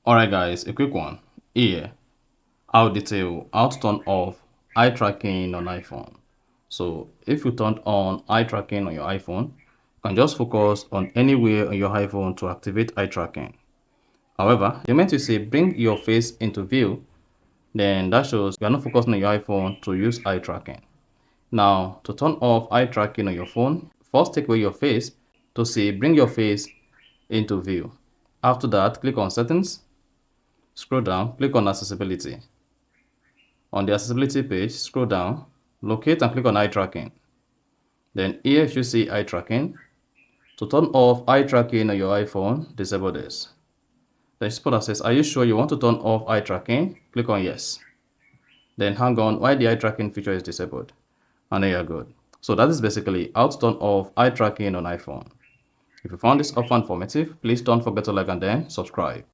Alright guys, a quick one. Here, I'll detail how to turn off eye tracking on iPhone. So if you turn on eye tracking on your iPhone, you can just focus on anywhere on your iPhone to activate eye tracking. However, the moment you say bring your face into view, then that shows you are not focusing on your iPhone to use eye tracking. Now, to turn off eye tracking on your phone, first take away your face to say bring your face into view. After that, click on settings, scroll down, click on accessibility. On the accessibility page, scroll down, locate and click on eye tracking. Then here you should see eye tracking. To turn off eye tracking on your iPhone, disable this. Then spot that says, are you sure you want to turn off eye tracking? Click on yes. Then hang on while the eye tracking feature is disabled. And then you're good. So that is basically how to turn off eye tracking on iPhone. If you found this offer informative, please don't forget to like and then subscribe.